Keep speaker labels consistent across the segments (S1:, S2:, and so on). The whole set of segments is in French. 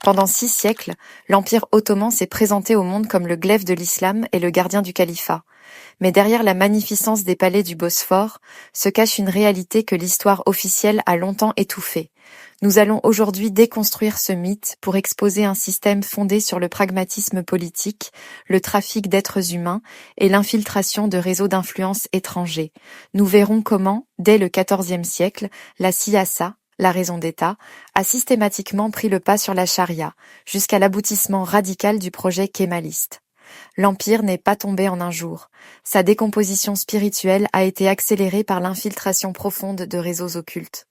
S1: Pendant 6 siècles, l'Empire ottoman s'est présenté au monde comme le glaive de l'islam et le gardien du califat. Mais derrière la magnificence des palais du Bosphore se cache une réalité que l'histoire officielle a longtemps étouffée. Nous allons aujourd'hui déconstruire ce mythe pour exposer un système fondé sur le pragmatisme politique, le trafic d'êtres humains et l'infiltration de réseaux d'influence étrangers. Nous verrons comment, dès le XIVe siècle, la siyasa, la raison d'État, a systématiquement pris le pas sur la charia, jusqu'à l'aboutissement radical du projet kémaliste. L'Empire n'est pas tombé en un jour. Sa décomposition spirituelle a été accélérée par l'infiltration profonde de réseaux occultes.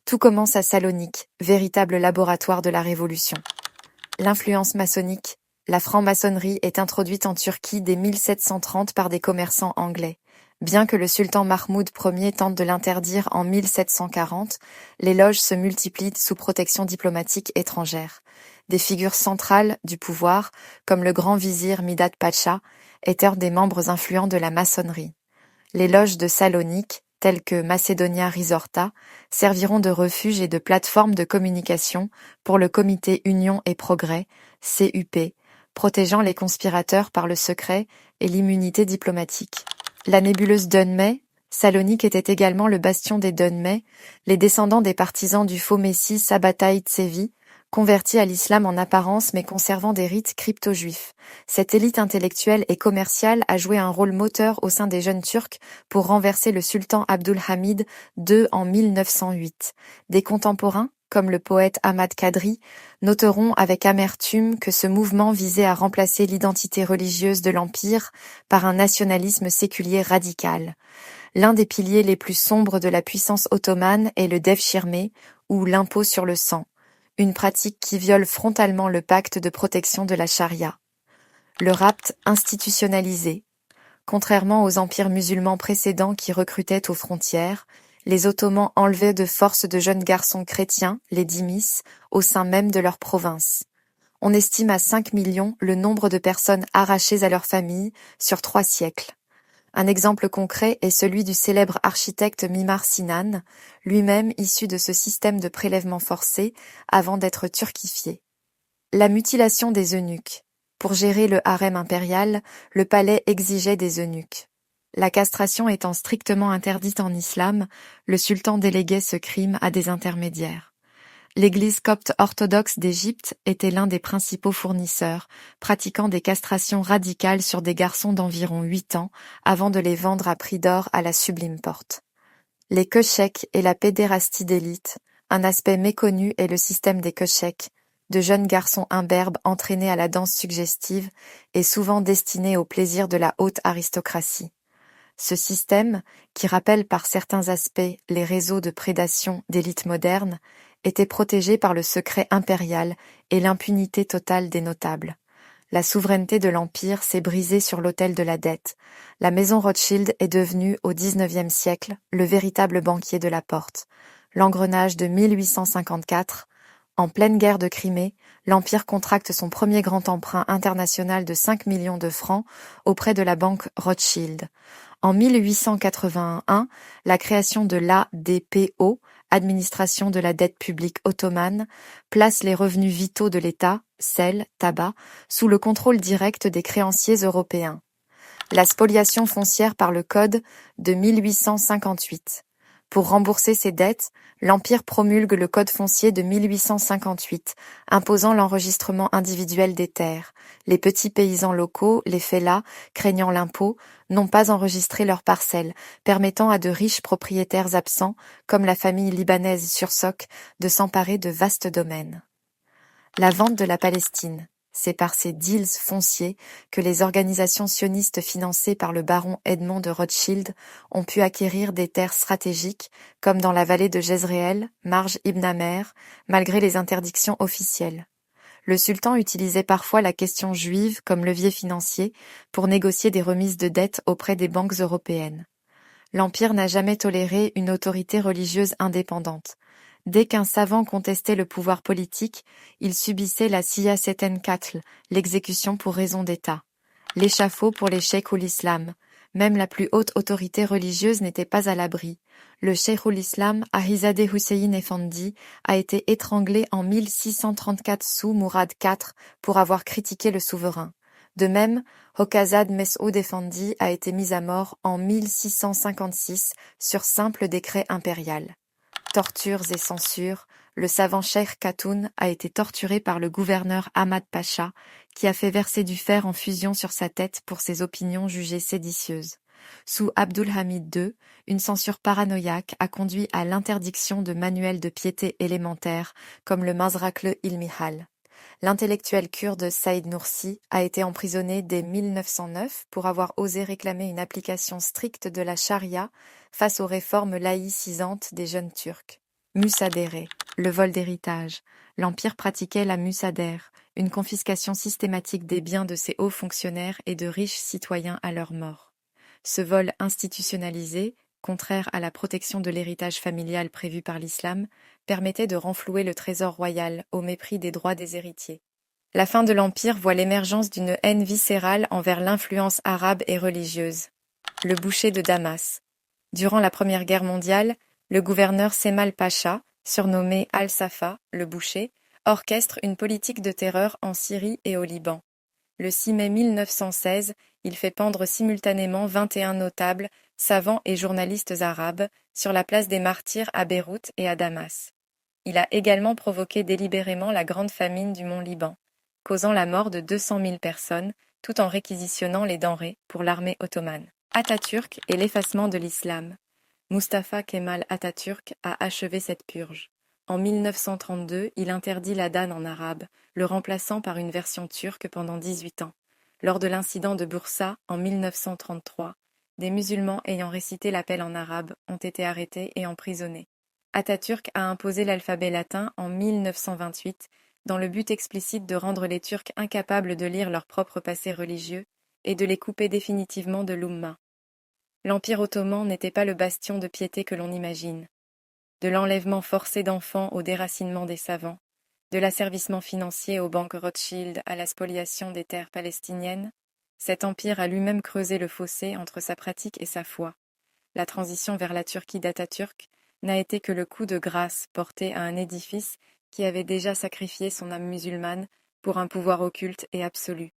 S1: Tout commence à Salonique, véritable laboratoire de la Révolution. L'influence maçonnique. La franc-maçonnerie est introduite en Turquie dès 1730 par des commerçants anglais. Bien que le sultan Mahmoud Ier tente de l'interdire en 1740, les loges se multiplient sous protection diplomatique étrangère. Des figures centrales du pouvoir, comme le grand vizir Midhat Pacha, étaient des membres influents de la maçonnerie. Les loges de Salonique, telles que Macedonia Risorta, serviront de refuge et de plateforme de communication pour le Comité Union et Progrès, CUP, protégeant les conspirateurs par le secret et l'immunité diplomatique. La nébuleuse Dönme, Salonique était également le bastion des Dönme, les descendants des partisans du faux messie Sabbatai Tsevi, convertis à l'islam en apparence mais conservant des rites crypto-juifs. Cette élite intellectuelle et commerciale a joué un rôle moteur au sein des jeunes Turcs pour renverser le sultan Abdülhamid II en 1908. Des contemporains, comme le poète Ahmad Kadri, noteront avec amertume que ce mouvement visait à remplacer l'identité religieuse de l'Empire par un nationalisme séculier radical. L'un des piliers les plus sombres de la puissance ottomane est le devshirme, ou l'impôt sur le sang, une pratique qui viole frontalement le pacte de protection de la charia. Le rapt institutionnalisé. Contrairement aux empires musulmans précédents qui recrutaient aux frontières, les Ottomans enlevaient de force de jeunes garçons chrétiens, les dhimis, au sein même de leur province. On estime à 5 millions le nombre de personnes arrachées à leur famille sur 3 siècles. Un exemple concret est celui du célèbre architecte Mimar Sinan, lui-même issu de ce système de prélèvement forcé avant d'être turquifié. La mutilation des eunuques. Pour gérer le harem impérial, le palais exigeait des eunuques. La castration étant strictement interdite en islam, le sultan déléguait ce crime à des intermédiaires. L'église copte orthodoxe d'Égypte était l'un des principaux fournisseurs, pratiquant des castrations radicales sur des garçons d'environ 8 ans avant de les vendre à prix d'or à la Sublime Porte. Les köcheks et la pédérastie d'élite. Un aspect méconnu est le système des köcheks, de jeunes garçons imberbes entraînés à la danse suggestive et souvent destinés au plaisir de la haute aristocratie. Ce système, qui rappelle par certains aspects les réseaux de prédation d'élite moderne, était protégé par le secret impérial et l'impunité totale des notables. La souveraineté de l'Empire s'est brisée sur l'autel de la dette. La maison Rothschild est devenue, au XIXe siècle, le véritable banquier de la porte. L'engrenage de 1854. En pleine guerre de Crimée, l'Empire contracte son premier grand emprunt international de 5 millions de francs auprès de la banque Rothschild. En 1881, la création de l'ADPO, Administration de la dette publique ottomane, place les revenus vitaux de l'État, sel, tabac, sous le contrôle direct des créanciers européens. La spoliation foncière par le Code de 1858. Pour rembourser ses dettes, l'Empire promulgue le Code foncier de 1858, imposant l'enregistrement individuel des terres. Les petits paysans locaux, les fellahs, craignant l'impôt, n'ont pas enregistré leurs parcelles, permettant à de riches propriétaires absents, comme la famille libanaise Sursock, de s'emparer de vastes domaines. La vente de la Palestine. C'est par ces deals fonciers que les organisations sionistes financées par le baron Edmond de Rothschild ont pu acquérir des terres stratégiques, comme dans la vallée de Jezréel, Marj ibn Amer, malgré les interdictions officielles. Le sultan utilisait parfois la question juive comme levier financier pour négocier des remises de dettes auprès des banques européennes. L'Empire n'a jamais toléré une autorité religieuse indépendante. Dès qu'un savant contestait le pouvoir politique, il subissait la siyaseten katl, l'exécution pour raison d'État. L'échafaud pour les cheikhs ou l'islam. Même la plus haute autorité religieuse n'était pas à l'abri. Le Cheikhul Islam Ahizadeh Hussein Effendi a été étranglé en 1634 sous Mourad IV pour avoir critiqué le souverain. De même, Hokazad Mes'oud Effendi a été mis à mort en 1656 sur simple décret impérial. Tortures et censures, le savant Cheikh Khatoun a été torturé par le gouverneur Ahmad Pacha, qui a fait verser du fer en fusion sur sa tête pour ses opinions jugées séditieuses. Sous Abdulhamid II, une censure paranoïaque a conduit à l'interdiction de manuels de piété élémentaires comme le Mazrakle Ilmihal. L'intellectuel kurde Saïd Nursi a été emprisonné dès 1909 pour avoir osé réclamer une application stricte de la charia face aux réformes laïcisantes des jeunes Turcs. Musadere, le vol d'héritage. L'Empire pratiquait la musadère, une confiscation systématique des biens de ses hauts fonctionnaires et de riches citoyens à leur mort. Ce vol institutionnalisé, contraire à la protection de l'héritage familial prévu par l'islam, permettait de renflouer le trésor royal au mépris des droits des héritiers. La fin de l'Empire voit l'émergence d'une haine viscérale envers l'influence arabe et religieuse. Le boucher de Damas. Durant la Première Guerre mondiale, le gouverneur Semal Pacha, surnommé Al-Safa, le boucher, orchestre une politique de terreur en Syrie et au Liban. Le 6 mai 1916, il fait pendre simultanément 21 notables, savants et journalistes arabes sur la place des Martyrs à Beyrouth et à Damas. Il a également provoqué délibérément la grande famine du mont Liban, causant la mort de 200 000 personnes, tout en réquisitionnant les denrées pour l'armée ottomane. Atatürk et l'effacement de l'islam. Mustafa Kemal Atatürk a achevé cette purge. En 1932, il interdit l'adhan en arabe, le remplaçant par une version turque pendant 18 ans. Lors de l'incident de Bursa en 1933, des musulmans ayant récité l'appel en arabe ont été arrêtés et emprisonnés. Atatürk a imposé l'alphabet latin en 1928 dans le but explicite de rendre les Turcs incapables de lire leur propre passé religieux et de les couper définitivement de l'Oumma. L'Empire ottoman n'était pas le bastion de piété que l'on imagine. De l'enlèvement forcé d'enfants au déracinement des savants, de l'asservissement financier aux banques Rothschild à la spoliation des terres palestiniennes, cet empire a lui-même creusé le fossé entre sa pratique et sa foi. La transition vers la Turquie d'Atatürk n'a été que le coup de grâce porté à un édifice qui avait déjà sacrifié son âme musulmane pour un pouvoir occulte et absolu.